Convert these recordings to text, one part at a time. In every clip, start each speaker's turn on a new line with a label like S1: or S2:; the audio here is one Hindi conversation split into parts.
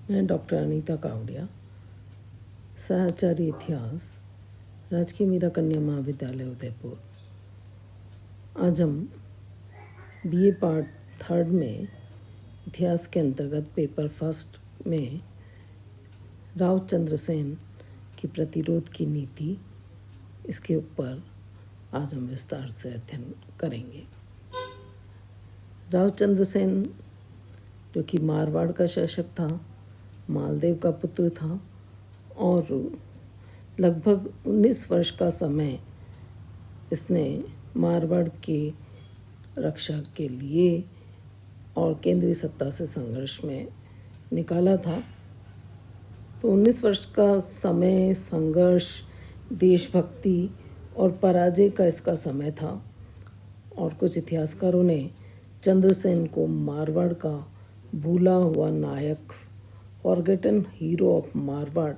S1: मैं डॉक्टर अनीता कावड़िया, सहचारी इतिहास, राजकीय मीरा कन्या महाविद्यालय उदयपुर। आज हम बीए पार्ट 3 में इतिहास के अंतर्गत पेपर फर्स्ट में राव चंद्रसेन की प्रतिरोध की नीति, इसके ऊपर आज हम विस्तार से अध्ययन करेंगे। राव चंद्रसेन जो कि मारवाड़ का शासक था, मालदेव का पुत्र था और लगभग 19 वर्ष का समय इसने मारवाड़ की रक्षा के लिए और केंद्रीय सत्ता से संघर्ष में निकाला था। तो 19 वर्ष का समय संघर्ष, देशभक्ति और पराजय का इसका समय था और कुछ इतिहासकारों ने चंद्रसेन को मारवाड़ का भूला हुआ नायक, फॉरगेटन हीरो ऑफ मारवाड़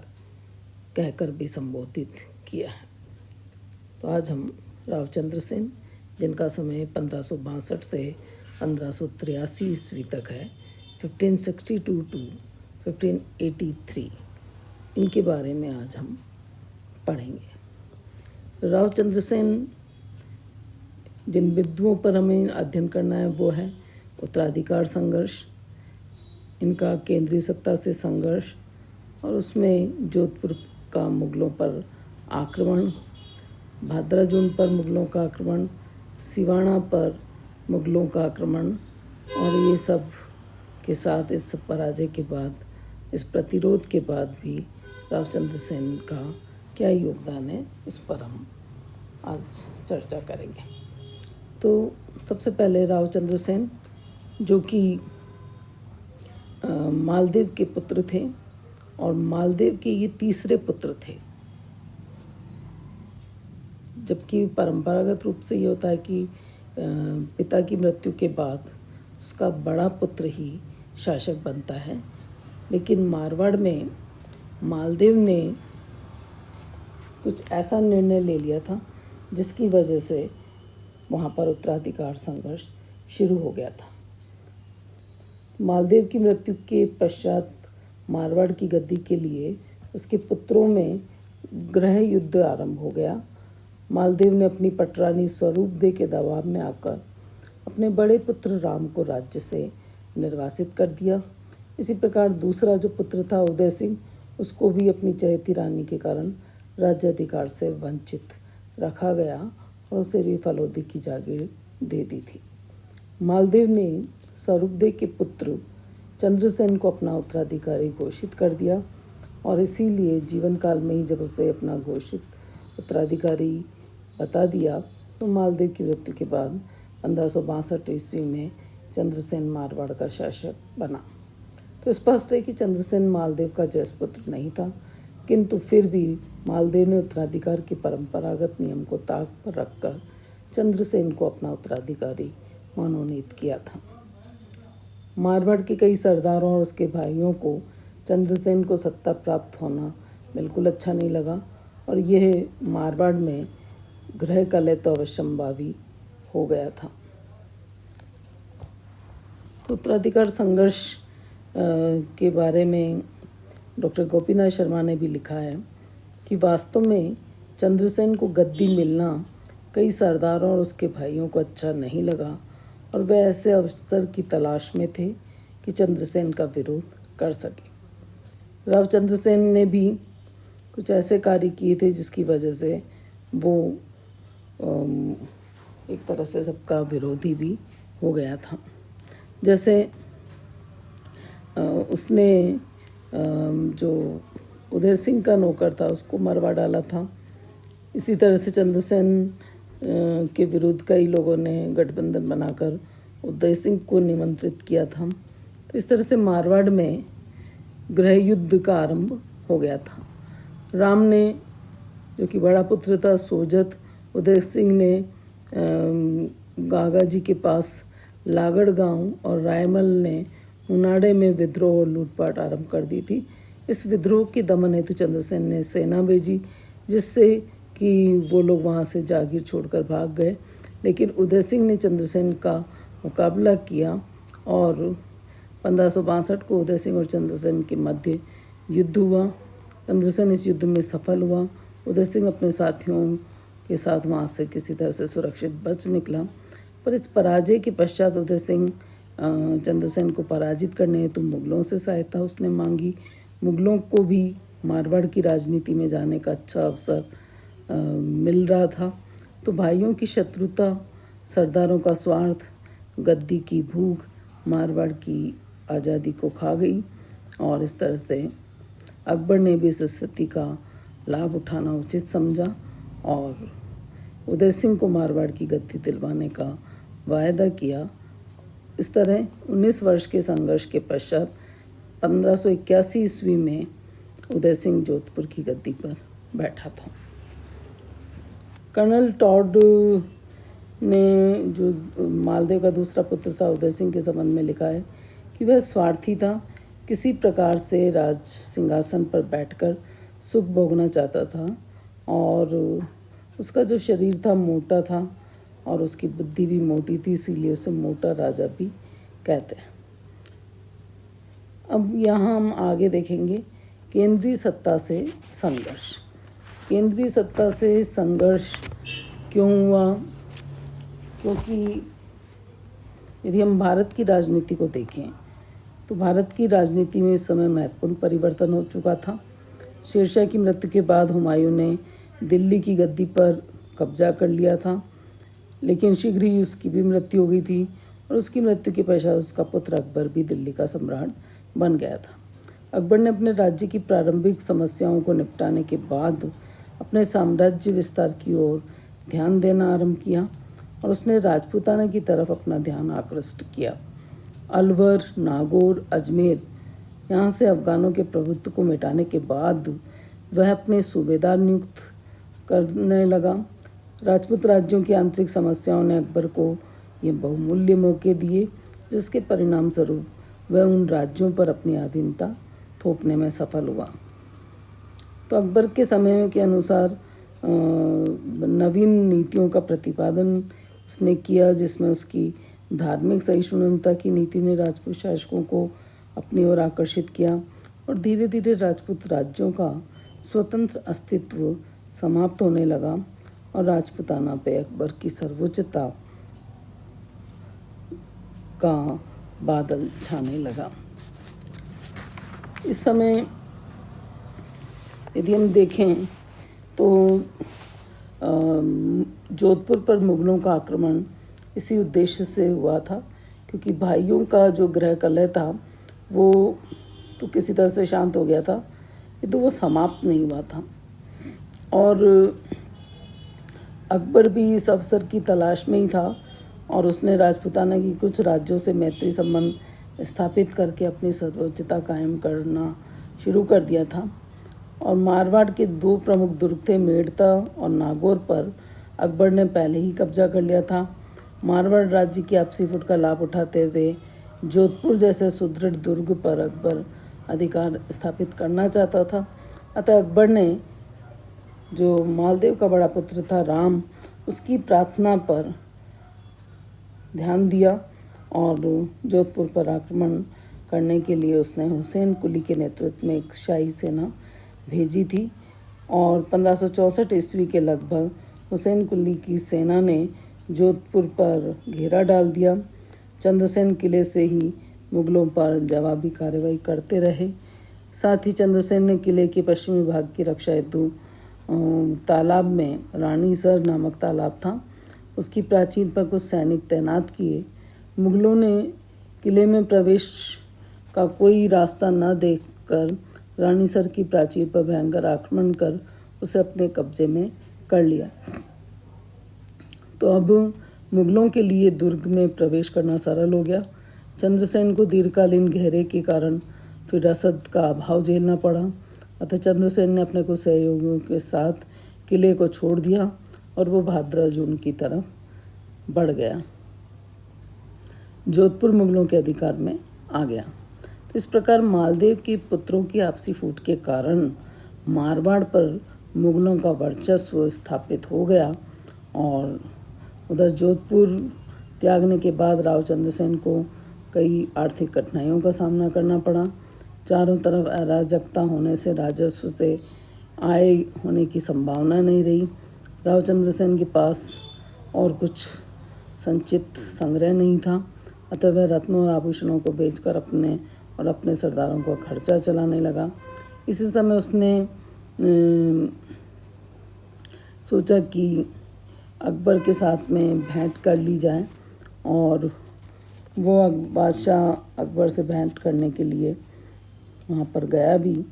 S1: कहकर भी संबोधित किया है। तो आज हम राव चंद्रसेन, जिनका समय 1562 से 1583 ईस्वी तक है, 1562 टू 1583, इनके बारे में आज हम पढ़ेंगे। राव चंद्रसेन जिन बिंदुओं पर हमें अध्ययन करना है वो है उत्तराधिकार संघर्ष, इनका केंद्रीय सत्ता से संघर्ष और उसमें जोधपुर का मुगलों पर आक्रमण, भादराजून पर मुगलों का आक्रमण, सिवाना पर मुगलों का आक्रमण और ये सब के साथ इस पराजय के बाद, इस प्रतिरोध के बाद भी राव चंद्रसेन का क्या योगदान है, इस पर हम आज चर्चा करेंगे। तो सबसे पहले राव चंद्रसेन जो कि मालदेव के पुत्र थे और मालदेव के ये तीसरे पुत्र थे, जबकि परंपरागत रूप से ये होता है कि पिता की मृत्यु के बाद उसका बड़ा पुत्र ही शासक बनता है, लेकिन मारवाड़ में मालदेव ने कुछ ऐसा निर्णय ले लिया था जिसकी वजह से वहाँ पर उत्तराधिकार संघर्ष शुरू हो गया था। मालदेव की मृत्यु के पश्चात मारवाड़ की गद्दी के लिए उसके पुत्रों में गृह युद्ध आरंभ हो गया। मालदेव ने अपनी पटरानी स्वरूपदेव के दबाव में आकर अपने बड़े पुत्र राम को राज्य से निर्वासित कर दिया। इसी प्रकार दूसरा जो पुत्र था उदय सिंह, उसको भी अपनी चहेती रानी के कारण राज्याधिकार से वंचित रखा गया और उसे भी फलोदी की जागीर दे दी थी। मालदेव ने स्वरूपदेव के पुत्र चंद्रसेन को अपना उत्तराधिकारी घोषित कर दिया और इसीलिए जीवन काल में ही जब उसे अपना घोषित उत्तराधिकारी बता दिया तो मालदेव की मृत्यु के बाद 1562 ईस्वी में चंद्रसेन मारवाड़ का शासक बना। तो स्पष्ट है कि चंद्रसेन मालदेव का ज्येष्ठ पुत्र नहीं था, किंतु फिर भी मालदेव ने उत्तराधिकार के परंपरागत नियम को ताक पर रखकर चंद्रसेन को अपना उत्तराधिकारी मनोनीत किया था। मारवाड़ के कई सरदारों और उसके भाइयों को चंद्रसेन को सत्ता प्राप्त होना बिल्कुल अच्छा नहीं लगा और यह मारवाड़ में गृह कलह तो अवश्यंभावी हो गया था। तो उत्तराधिकार संघर्ष के बारे में डॉक्टर गोपीनाथ शर्मा ने भी लिखा है कि वास्तव में चंद्रसेन को गद्दी मिलना कई सरदारों और उसके भाइयों को अच्छा नहीं लगा और वे ऐसे अवसर की तलाश में थे कि चंद्रसेन का विरोध कर सके। राव चंद्रसेन ने भी कुछ ऐसे कार्य किए थे जिसकी वजह से वो एक तरह से सबका विरोधी भी हो गया था। जैसे उसने जो उदय सिंह का नौकर था उसको मरवा डाला था। इसी तरह से चंद्रसेन के विरुद्ध कई लोगों ने गठबंधन बनाकर उदय सिंह को निमंत्रित किया था। तो इस तरह से मारवाड़ में गृह युद्ध का आरंभ हो गया था। राम ने जो कि बड़ा पुत्र था सोजत, उदय सिंह ने गागा जी के पास लागड़ गांव और रायमल ने उनाड़े में विद्रोह और लूटपाट आरंभ कर दी थी। इस विद्रोह के दमन हेतु चंद्रसेन ने सेना भेजी, जिससे कि वो लोग वहाँ से जागीर छोड़कर भाग गए, लेकिन उदय सिंह ने चंद्रसेन का मुकाबला किया और 1562 को उदय सिंह और चंद्रसेन के मध्य युद्ध हुआ। चंद्रसेन इस युद्ध में सफल हुआ। उदय सिंह अपने साथियों के साथ वहाँ से किसी तरह से सुरक्षित बच निकला, पर इस पराजय के पश्चात उदय सिंह चंद्रसेन को पराजित करने हेतु मुगलों से सहायता उसने मांगी। मुगलों को भी मारवाड़ की राजनीति में जाने का अच्छा अवसर मिल रहा था, तो भाइयों की शत्रुता, सरदारों का स्वार्थ, गद्दी की भूख मारवाड़ की आज़ादी को खा गई, और इस तरह से अकबर ने भी इस स्थिति का लाभ उठाना उचित समझा और उदय सिंह को मारवाड़ की गद्दी दिलवाने का वायदा किया। इस तरह 19 वर्ष के संघर्ष के पश्चात 1581 ईस्वी में उदय सिंह जोधपुर की गद्दी पर बैठा था। कर्नल टॉड ने, जो मालदेव का दूसरा पुत्र था, उदय सिंह के संबंध में लिखा है कि वह स्वार्थी था, किसी प्रकार से राज सिंहासन पर बैठकर सुख भोगना चाहता था, और उसका जो शरीर था मोटा था और उसकी बुद्धि भी मोटी थी, इसीलिए उसे मोटा राजा भी कहते हैं। अब यहाँ हम आगे देखेंगे केंद्रीय सत्ता से संघर्ष। केंद्रीय सत्ता से संघर्ष क्यों हुआ? क्योंकि यदि हम भारत की राजनीति को देखें तो भारत की राजनीति में इस समय महत्वपूर्ण परिवर्तन हो चुका था। शेरशाह की मृत्यु के बाद हुमायूं ने दिल्ली की गद्दी पर कब्जा कर लिया था, लेकिन शीघ्र ही उसकी भी मृत्यु हो गई थी, और उसकी मृत्यु के पश्चात उसका पुत्र अकबर भी दिल्ली का सम्राट बन गया था। अकबर ने अपने राज्य की प्रारंभिक समस्याओं को निपटाने के बाद अपने साम्राज्य विस्तार की ओर ध्यान देना आरंभ किया, और उसने राजपूताना की तरफ अपना ध्यान आकृष्ट किया। अलवर, नागौर, अजमेर, यहाँ से अफगानों के प्रभुत्व को मिटाने के बाद वह अपने सूबेदार नियुक्त करने लगा। राजपूत राज्यों की आंतरिक समस्याओं ने अकबर को ये बहुमूल्य मौके दिए, जिसके परिणाम स्वरूप वह उन राज्यों पर अपनी अधीनता थोपने में सफल हुआ। तो अकबर के समय के अनुसार नवीन नीतियों का प्रतिपादन उसने किया, जिसमें उसकी धार्मिक सहिष्णुता की नीति ने राजपूत शासकों को अपनी ओर आकर्षित किया, और धीरे धीरे राजपूत राज्यों का स्वतंत्र अस्तित्व समाप्त होने लगा और राजपूताना पे अकबर की सर्वोच्चता का बादल छाने लगा। इस समय यदि हम देखें तो जोधपुर पर मुगलों का आक्रमण इसी उद्देश्य से हुआ था, क्योंकि भाइयों का जो गृह कलह था वो तो किसी तरह से शांत हो गया था, तो वो समाप्त नहीं हुआ था, और अकबर भी इस अवसर की तलाश में ही था, और उसने राजपूताना की कुछ राज्यों से मैत्री संबंध स्थापित करके अपनी सर्वोच्चता कायम करना शुरू कर दिया था। और मारवाड़ के दो प्रमुख दुर्ग थे, मेड़ता और नागौर, पर अकबर ने पहले ही कब्जा कर लिया था। मारवाड़ राज्य की आपसी फुट का लाभ उठाते हुए जोधपुर जैसे सुदृढ़ दुर्ग पर अकबर अधिकार स्थापित करना चाहता था। अतः अकबर ने जो मालदेव का बड़ा पुत्र था राम, उसकी प्रार्थना पर ध्यान दिया, और जोधपुर पर आक्रमण करने के लिए उसने हुसैन कुली के नेतृत्व में एक शाही सेना भेजी थी, और 1564 ईस्वी के लगभग हुसैन कुली की सेना ने जोधपुर पर घेरा डाल दिया। चंद्रसेन किले से ही मुगलों पर जवाबी कार्रवाई करते रहे। साथ ही चंद्रसेन ने किले के पश्चिमी भाग की रक्षा हेतु तालाब में, रानीसर नामक तालाब था, उसकी प्राचीर पर कुछ सैनिक तैनात किए। मुगलों ने किले में प्रवेश का कोई रास्ता न देखकर रानीसर की प्राचीर पर भयंकर आक्रमण कर उसे अपने कब्जे में कर लिया। तो अब मुगलों के लिए दुर्ग में प्रवेश करना सरल हो गया। चंद्रसेन को दीर्घकालीन घेरे के कारण फिर रसद का अभाव झेलना पड़ा, अतः चंद्रसेन ने अपने कुछ सहयोगियों के साथ किले को छोड़ दिया और वो भाद्रा जून की तरफ बढ़ गया। जोधपुर मुगलों के अधिकार में आ गया। तो इस प्रकार मालदेव के पुत्रों की आपसी फूट के कारण मारवाड़ पर मुगलों का वर्चस्व स्थापित हो गया, और उधर जोधपुर त्यागने के बाद राव चंद्रसेन को कई आर्थिक कठिनाइयों का सामना करना पड़ा। चारों तरफ अराजकता होने से राजस्व से आय होने की संभावना नहीं रही। राव चंद्रसेन के पास और कुछ संचित संग्रह नहीं था, अतः वह रत्नों और आभूषणों को बेचकर अपने सरदारों को खर्चा चलाने लगा। इसी समय उसने सोचा कि अकबर के साथ में भेंट कर ली जाए, और वो बादशाह अकबर से भेंट करने के लिए वहाँ पर गया भी।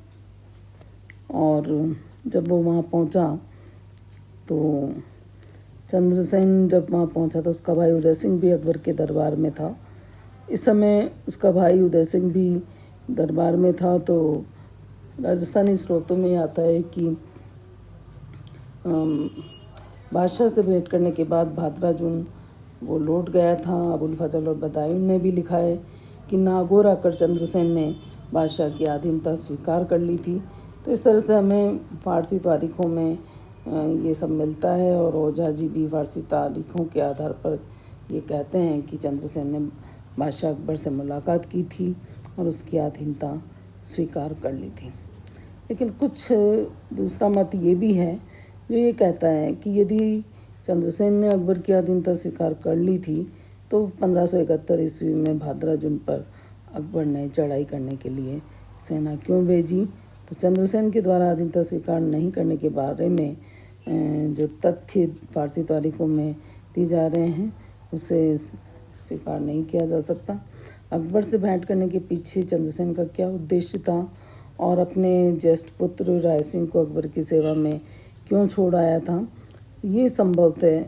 S1: और जब वो वहाँ पहुँचा तो चंद्रसेन जब वहाँ पहुँचा तो उसका भाई उदय सिंह भी अकबर के दरबार में था। इस समय उसका भाई उदय सिंह भी दरबार में था। तो राजस्थानी स्रोतों में आता है कि बादशाह से भेंट करने के बाद भाद्रा जून वो लौट गया था। अबुल फजल और बदायूं ने भी लिखा है कि नागौर आकर चंद्रसेन ने बादशाह की अधीनता स्वीकार कर ली थी। तो इस तरह से हमें फारसी तारीखों में ये सब मिलता है, और ओझा जी भी फारसी तारीखों के आधार पर ये कहते हैं कि चंद्रसेन ने बादशाह अकबर से मुलाकात की थी और उसकी अधीनता स्वीकार कर ली थी। लेकिन कुछ दूसरा मत ये भी है जो ये कहता है कि यदि चंद्रसेन ने अकबर की अधीनता स्वीकार कर ली थी तो 1571 ईस्वी में भाद्रा जून पर अकबर ने चढ़ाई करने के लिए सेना क्यों भेजी। तो चंद्रसेन के द्वारा अधीनता स्वीकार नहीं करने के बारे में जो तथ्य फारसी तारीखों में दी जा रहे हैं उसे स्वीकार नहीं किया जा सकता। अकबर से भेंट करने के पीछे चंद्रसेन का क्या उद्देश्य था, और अपने ज्येष्ठ पुत्र राय सिंह को अकबर की सेवा में क्यों छोड़ आया था, ये संभवतः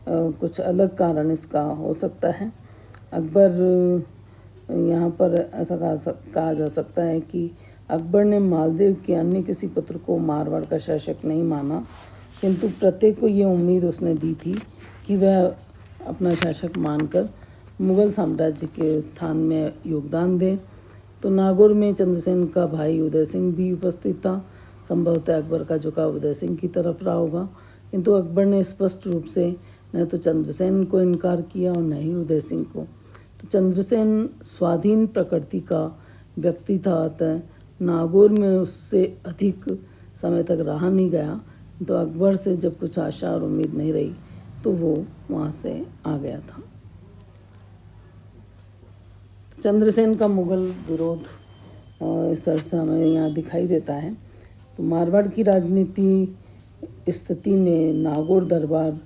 S1: कुछ अलग कारण इसका हो सकता है। अकबर यहाँ पर ऐसा कहा जा सकता है कि अकबर ने मालदेव के अन्य किसी पुत्र को मारवाड़ का शासक नहीं माना, किंतु प्रत्येक को ये उम्मीद उसने दी थी कि वह अपना शासक मानकर मुगल साम्राज्य के उत्थान में योगदान दे। तो नागौर में चंद्रसेन का भाई उदय सिंह भी उपस्थित था। संभवतः अकबर का झुकाव उदय सिंह की तरफ रहा होगा, किंतु अकबर ने स्पष्ट रूप से न तो चंद्रसेन को इनकार किया और न ही उदय सिंह को। तो चंद्रसेन स्वाधीन प्रकृति का व्यक्ति था, अतः नागौर में उससे अधिक समय तक रहा नहीं गया। तो अकबर से जब कुछ आशा और उम्मीद नहीं रही तो वो वहाँ से आ गया था। चंद्रसेन का मुगल विरोध इस तरह से हमें यहाँ दिखाई देता है। तो मारवाड़ की राजनीति स्थिति में नागौर दरबार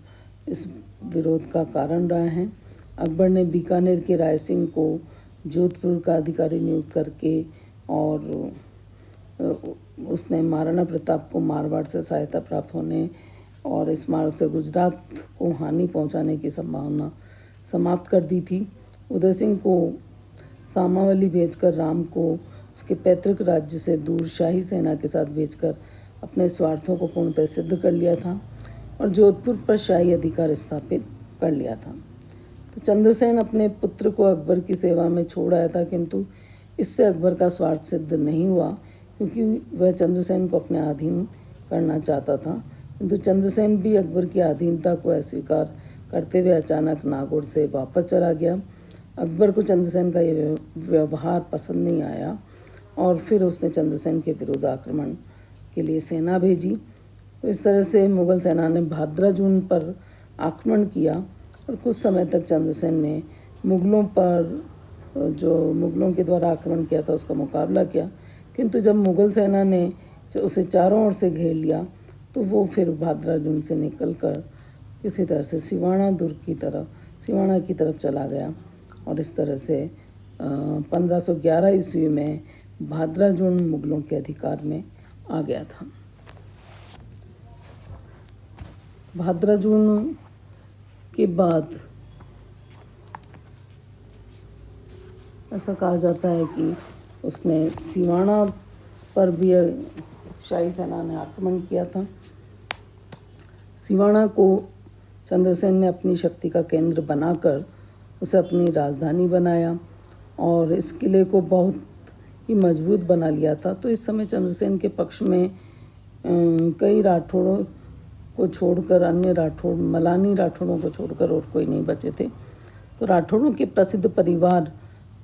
S1: इस विरोध का कारण रहा है। अकबर ने बीकानेर के राय सिंह को जोधपुर का अधिकारी नियुक्त करके और उसने महाराणा प्रताप को मारवाड़ से सहायता प्राप्त होने और इस मार्ग से गुजरात को हानि पहुंचाने की संभावना समाप्त कर दी थी। उदय सिंह को सामावली भेजकर राम को उसके पैतृक राज्य से दूर शाही सेना के साथ भेजकर अपने स्वार्थों को पूर्णतः सिद्ध कर लिया था और जोधपुर पर शाही अधिकार स्थापित कर लिया था। तो चंद्रसेन अपने पुत्र को अकबर की सेवा में छोड़ आया था, किंतु इससे अकबर का स्वार्थ सिद्ध नहीं हुआ, क्योंकि वह चंद्रसेन को अपने अधीन करना चाहता था। किंतु चंद्रसेन भी अकबर की अधीनता को अस्वीकार करते हुए अचानक नागौर से वापस चला गया। अकबर को चंद्रसेन का ये व्यवहार पसंद नहीं आया और फिर उसने चंद्रसेन के विरुद्ध आक्रमण के लिए सेना भेजी। तो इस तरह से मुगल सेना ने भाद्रा जून पर आक्रमण किया और कुछ समय तक चंद्रसेन ने मुगलों के द्वारा आक्रमण किया था उसका मुकाबला किया, किंतु जब मुगल सेना ने उसे चारों ओर से घेर लिया तो वो फिर भाद्रा जून से निकलकर किसी तरह से सिवाना की तरफ चला गया और इस तरह से 1511 ईस्वी में भाद्रा जून मुगलों के अधिकार में आ गया था। भाद्रा जून के बाद ऐसा कहा जाता है कि उसने सिवाना पर भी शाही सेना ने आक्रमण किया था। सिवाना को चंद्रसेन ने अपनी शक्ति का केंद्र बनाकर उसे अपनी राजधानी बनाया और इस किले को बहुत ही मजबूत बना लिया था। तो इस समय चंद्रसेन के पक्ष में कई राठौड़ों को छोड़कर मलानी राठौड़ों को छोड़कर और कोई नहीं बचे थे। तो राठौड़ों के प्रसिद्ध परिवार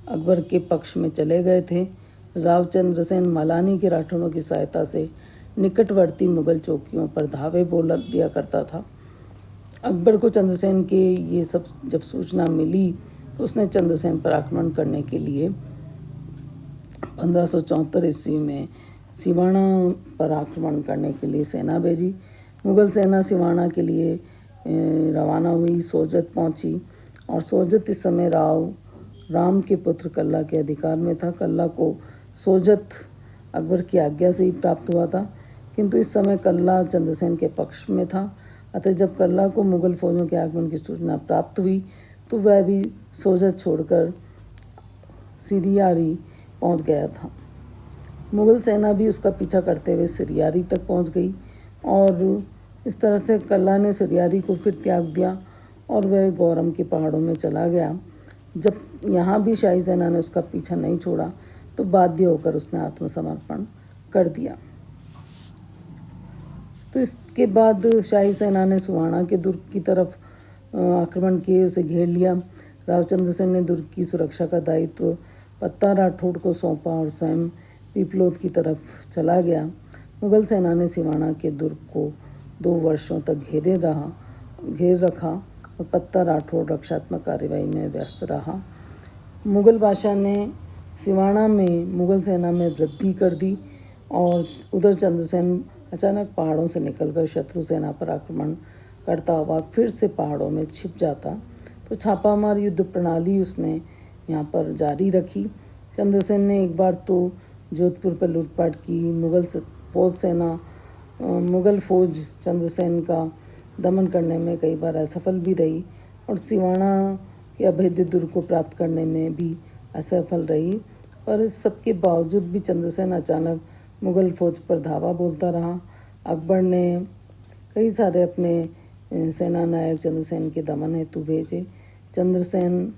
S1: अकबर के पक्ष में चले गए थे। राव चंद्रसेन मलानी के राठौड़ों की सहायता से निकटवर्ती मुगल चौकियों पर धावे बोल दिया करता था। अकबर को चंद्रसेन के ये सब जब सूचना मिली तो उसने चंद्रसेन पर आक्रमण करने के लिए 1574 ईस्वी में सिवाना पर आक्रमण करने के लिए सेना भेजी। मुगल सेना सिवाना के लिए रवाना हुई, सोजत पहुंची और सोजत इस समय राम के पुत्र कल्ला के अधिकार में था। कल्ला को सोजत अकबर की आज्ञा से ही प्राप्त हुआ था, किंतु इस समय कल्ला चंद्रसेन के पक्ष में था। अतः जब कल्ला को मुगल फौजों के आगमन की सूचना प्राप्त हुई तो वह भी सोजत छोड़कर सिरियारी पहुंच गया था। मुगल सेना भी उसका पीछा करते हुए सिरियारी तक पहुंच गई और इस तरह से कल्ला ने सिरियारी को फिर त्याग दिया और वह गौरम के पहाड़ों में चला गया। जब यहाँ भी शाही सेना ने उसका पीछा नहीं छोड़ा तो बाध्य होकर उसने आत्मसमर्पण कर दिया। तो इसके बाद शाही सेना ने सुवाना के दुर्ग की तरफ आक्रमण किए, उसे घेर लिया। राव चंद्रसेन ने दुर्ग की सुरक्षा का दायित्व पत्ता राठौड़ को सौंपा और स्वयं पीपलोद की तरफ चला गया। मुगल सेना ने सिवाना के दुर्ग को 2 वर्षों तक घेर रखा और पत्ता राठौड़ रक्षात्मक कार्यवाही में व्यस्त रहा। मुगल बादशाह ने सिवाना में मुगल सेना में वृद्धि कर दी और उधर चंद्रसेन अचानक पहाड़ों से निकलकर शत्रु सेना पर आक्रमण करता हुआ फिर से पहाड़ों में छिप जाता। तो छापामार युद्ध प्रणाली उसने यहाँ पर जारी रखी। चंद्रसेन ने एक बार तो जोधपुर पर लूटपाट की। मुगल फौज चंद्रसेन का दमन करने में कई बार असफल भी रही और सिवाना के अभेद्य दुर्ग को प्राप्त करने में भी असफल रही। पर इस सबके बावजूद भी चंद्रसेन अचानक मुगल फौज पर धावा बोलता रहा। अकबर ने कई सारे अपने सेना नायक चंद्रसेन के दमन हेतु भेजे। चंद्रसेन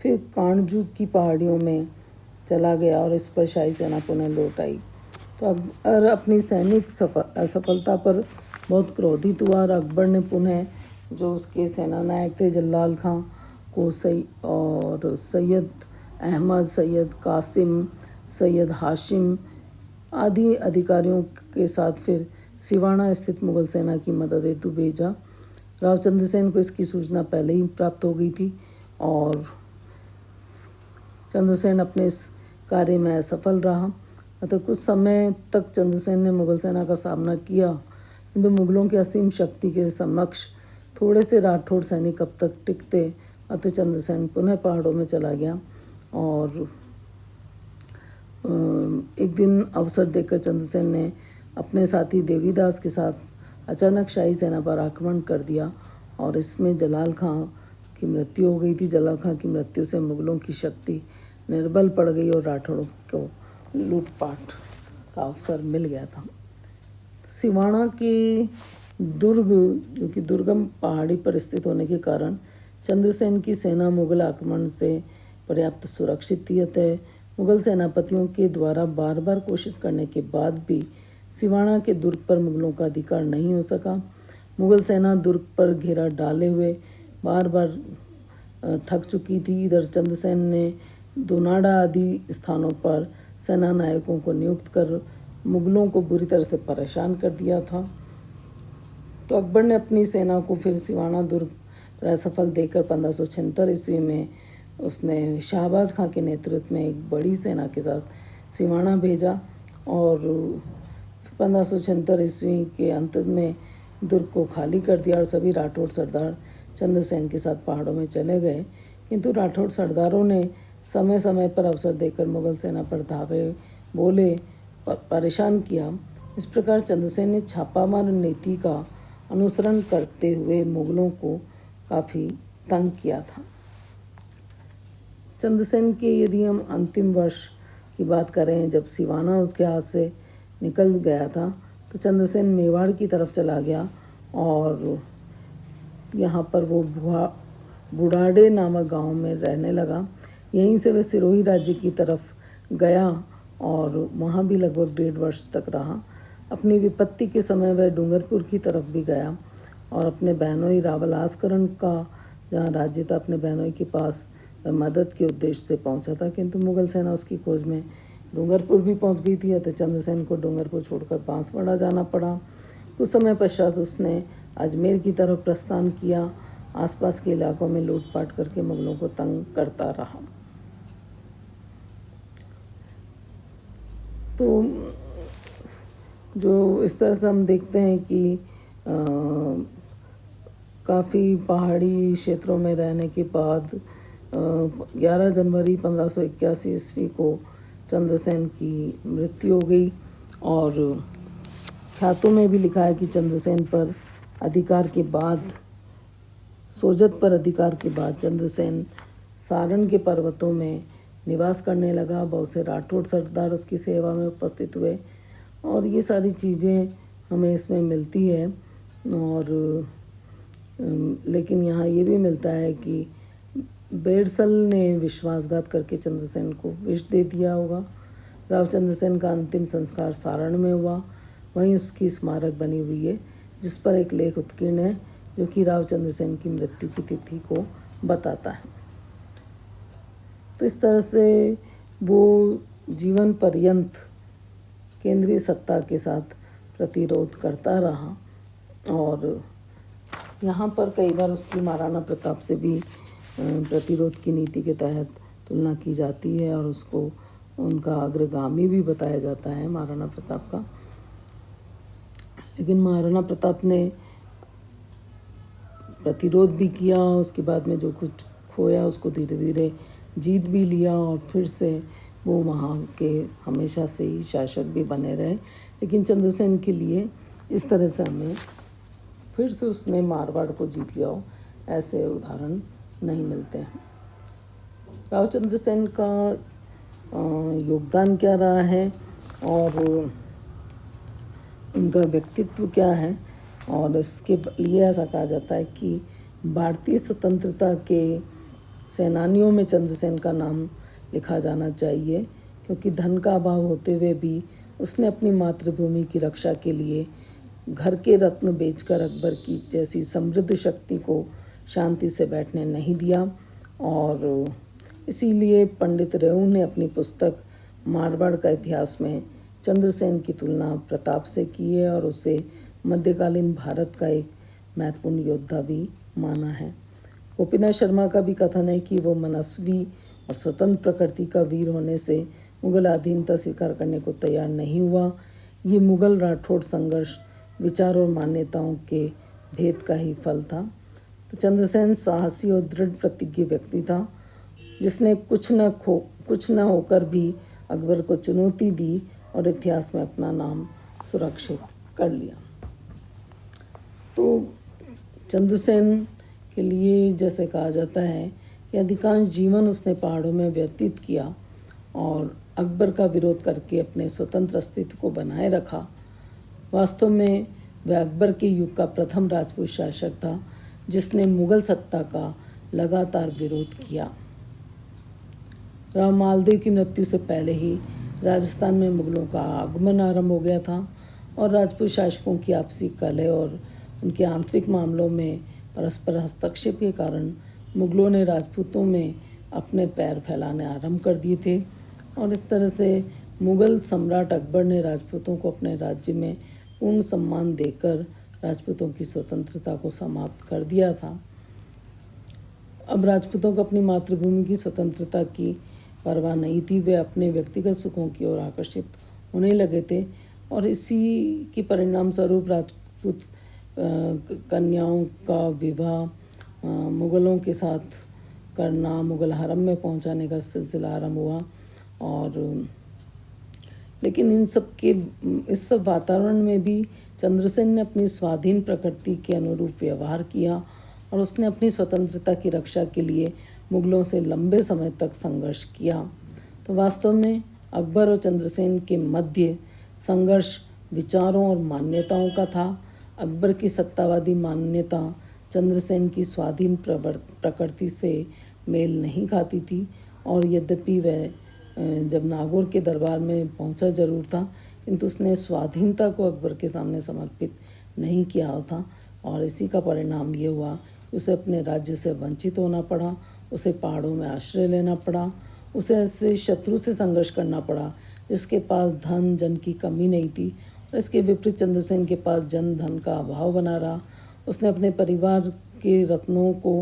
S1: फिर कांजू की पहाड़ियों में चला गया और इस पर शाही सेना पुनः लौट आई। तो अकबर अपनी सैनिक असफलता पर बहुत क्रोधित हुआ और अकबर ने पुनः जो उसके सेना नायक थे जल्लाल खां को और सैयद अहमद, सैयद कासिम, सैयद हाशिम आदि अधिकारियों के साथ फिर सिवाना स्थित मुगल सेना की मदद हेतु भेजा। राव चंद्रसेन को इसकी सूचना पहले ही प्राप्त हो गई थी और चंद्रसेन अपने इस कार्य में असफल रहा। अतः कुछ समय तक चंद्रसेन ने मुगल सेना का सामना किया, किंतु मुगलों की असीम शक्ति के समक्ष थोड़े से राठौड़ सैनिक कब तक टिकते। अतः चंद्रसेन पुनः पहाड़ों में चला गया और एक दिन अवसर देखकर चंद्रसेन ने अपने साथी देवीदास के साथ अचानक शाही सेना पर आक्रमण कर दिया और इसमें जलाल खां की मृत्यु हो गई थी। जलाल खां की मृत्यु से मुगलों की शक्ति निर्बल पड़ गई और राठौड़ों को लूटपाट का अवसर मिल गया था। सिवाना के दुर्ग जो कि दुर्गम पहाड़ी पर स्थित होने के कारण चंद्रसेन की सेना मुगल आक्रमण से पर्याप्त सुरक्षित थी। अतः मुगल सेनापतियों के द्वारा बार बार कोशिश करने के बाद भी सिवाना के दुर्ग पर मुगलों का अधिकार नहीं हो सका। मुगल सेना दुर्ग पर घेरा डाले हुए बार बार थक चुकी थी। इधर चंद्रसेन ने दोनाडा आदि स्थानों पर सेना नायकों को नियुक्त कर मुगलों को बुरी तरह से परेशान कर दिया था। तो अकबर ने अपनी सेना को फिर सिवाना दुर्ग पर असफल देकर 1576 ईस्वी में उसने शाहबाज खां के नेतृत्व में एक बड़ी सेना के साथ सिवाना भेजा और 1576 ईस्वी के अंत में दुर्ग को खाली कर दिया और सभी राठौड़ सरदार चंद्रसेन के साथ पहाड़ों में चले गए। किंतु राठौड़ सरदारों ने समय समय पर अवसर देकर मुगल सेना पर धावे बोले, परेशान किया। इस प्रकार चंद्रसेन ने छापामार नीति का अनुसरण करते हुए मुगलों को काफ़ी तंग किया था। चंद्रसेन के यदि हम अंतिम वर्ष की बात करें, जब सिवाना उसके हाथ से निकल गया था तो चंद्रसेन मेवाड़ की तरफ चला गया और यहाँ पर वो बुढ़ाड़े नामक गांव में रहने लगा। यहीं से वह सिरोही राज्य की तरफ गया और वहाँ भी लगभग 1.5 वर्ष तक रहा। अपनी विपत्ति के समय वह डूंगरपुर की तरफ भी गया और अपने बहनोई रावलास्करण का जहाँ राज्य था अपने बहनोई के पास मदद के उद्देश्य से पहुंचा था, किंतु मुगल सेना उसकी खोज में डूंगरपुर भी पहुंच गई थी। अतः चंद्रसेन को डूंगरपुर छोड़कर बांसवाड़ा जाना पड़ा। कुछ समय पश्चात उसने अजमेर की तरफ प्रस्थान किया। आसपास के इलाकों में लूटपाट करके मुगलों को तंग करता रहा। तो जो इस तरह से हम देखते हैं कि काफ़ी पहाड़ी क्षेत्रों में रहने के बाद 11 जनवरी 1581 ईस्वी को चंद्रसेन की मृत्यु हो गई। और ख्यातों में भी लिखा है कि चंद्रसेन पर अधिकार के बाद, सोजत पर अधिकार के बाद चंद्रसेन सारण के पर्वतों में निवास करने लगा। बहुत से राठौड़ सरदार उसकी सेवा में उपस्थित हुए और ये सारी चीज़ें हमें इसमें मिलती है। और लेकिन यहाँ ये भी मिलता है कि बेरसल ने विश्वासघात करके चंद्रसेन को विष दे दिया होगा। राव चंद्रसेन का अंतिम संस्कार सारण में हुआ। वहीं उसकी स्मारक बनी हुई है जिस पर एक लेख उत्कीर्ण है जो कि राव चंद्रसेन की मृत्यु की तिथि को बताता है। तो इस तरह से वो जीवन पर्यंत केंद्रीय सत्ता के साथ प्रतिरोध करता रहा। और यहाँ पर कई बार उसकी महाराणा प्रताप से भी प्रतिरोध की नीति के तहत तुलना की जाती है और उसको उनका अग्रगामी भी बताया जाता है महाराणा प्रताप का। लेकिन महाराणा प्रताप ने प्रतिरोध भी किया, उसके बाद में जो कुछ खोया उसको धीरे धीरे जीत भी लिया और फिर से वो वहाँ के हमेशा से ही शासक भी बने रहे। लेकिन चंद्रसेन के लिए इस तरह से हमें फिर से उसने मारवाड़ को जीत लिया हो ऐसे उदाहरण नहीं मिलते हैं। राव चंद्रसेन का योगदान क्या रहा है और उनका व्यक्तित्व क्या है, और इसके लिए ऐसा कहा जाता है कि भारतीय स्वतंत्रता के सेनानियों में चंद्रसेन का नाम लिखा जाना चाहिए, क्योंकि धन का अभाव होते हुए भी उसने अपनी मातृभूमि की रक्षा के लिए घर के रत्न बेचकर अकबर की जैसी समृद्ध शक्ति को शांति से बैठने नहीं दिया। और इसीलिए पंडित रेऊ ने अपनी पुस्तक मारवाड़ का इतिहास में चंद्रसेन की तुलना प्रताप से की है और उसे मध्यकालीन भारत का एक महत्वपूर्ण योद्धा भी माना है। गोपीनाथ शर्मा का भी कथन है कि वो मनस्वी और स्वतंत्र प्रकृति का वीर होने से मुगल अधीनता स्वीकार करने को तैयार नहीं हुआ। ये मुगल राठौड़ संघर्ष विचार और मान्यताओं के भेद का ही फल था। तो चंद्रसेन साहसी और दृढ़ प्रतिज्ञ व्यक्ति था जिसने कुछ न होकर भी अकबर को चुनौती दी और इतिहास में अपना नाम सुरक्षित कर लिया। तो चंद्रसेन के लिए जैसे कहा जाता है कि अधिकांश जीवन उसने पहाड़ों में व्यतीत किया और अकबर का विरोध करके अपने स्वतंत्र अस्तित्व को बनाए रखा। वास्तव में वह अकबर के युग का प्रथम राजपूत शासक था जिसने मुगल सत्ता का लगातार विरोध किया। राव मालदेव की मृत्यु से पहले ही राजस्थान में मुगलों का आगमन आरंभ हो गया था और राजपूत शासकों की आपसी कलह और उनके आंतरिक मामलों में परस्पर हस्तक्षेप के कारण मुगलों ने राजपूतों में अपने पैर फैलाने आरंभ कर दिए थे। और इस तरह से मुगल सम्राट अकबर ने राजपूतों को अपने राज्य में पूर्ण सम्मान देकर राजपूतों की स्वतंत्रता को समाप्त कर दिया था। अब राजपूतों को अपनी मातृभूमि की स्वतंत्रता की परवाह नहीं थी। वे अपने व्यक्तिगत सुखों की ओर आकर्षित होने लगे थे और इसी के परिणाम स्वरूप राजपूत कन्याओं का विवाह मुगलों के साथ करना, मुगल हरम में पहुंचाने का सिलसिला आरंभ हुआ। और लेकिन इस सब वातावरण में भी चंद्रसेन ने अपनी स्वाधीन प्रकृति के अनुरूप व्यवहार किया और उसने अपनी स्वतंत्रता की रक्षा के लिए मुगलों से लंबे समय तक संघर्ष किया। तो वास्तव में अकबर और चंद्रसेन के मध्य संघर्ष विचारों और मान्यताओं का था। अकबर की सत्तावादी मान्यता चंद्रसेन की स्वाधीन प्रकृति से मेल नहीं खाती थी और यद्यपि वह जब नागौर के दरबार में पहुंचा जरूर था, किंतु उसने स्वाधीनता को अकबर के सामने समर्पित नहीं किया था और इसी का परिणाम ये हुआ कि उसे अपने राज्य से वंचित होना पड़ा उसे पहाड़ों में आश्रय लेना पड़ा। उसे ऐसे शत्रु से संघर्ष करना पड़ा जिसके पास धन जन की कमी नहीं थी, और इसके विपरीत चंद्रसेन के पास जन धन का अभाव बना रहा। उसने अपने परिवार के रत्नों को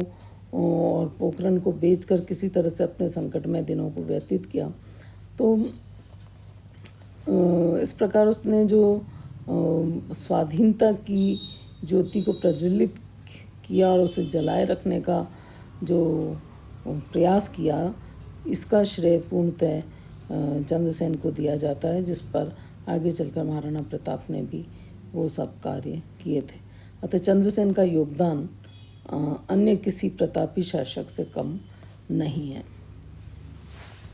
S1: और पोखरण को बेचकर किसी तरह से अपने संकटमय दिनों को व्यतीत किया। तो इस प्रकार उसने जो स्वाधीनता की ज्योति को प्रज्वलित किया और उसे जलाए रखने का जो प्रयास किया, इसका श्रेय पूर्णतः चंद्रसेन को दिया जाता है, जिस पर आगे चलकर महाराणा प्रताप ने भी वो सब कार्य किए थे। अतः चंद्रसेन का योगदान अन्य किसी प्रतापी शासक से कम नहीं है।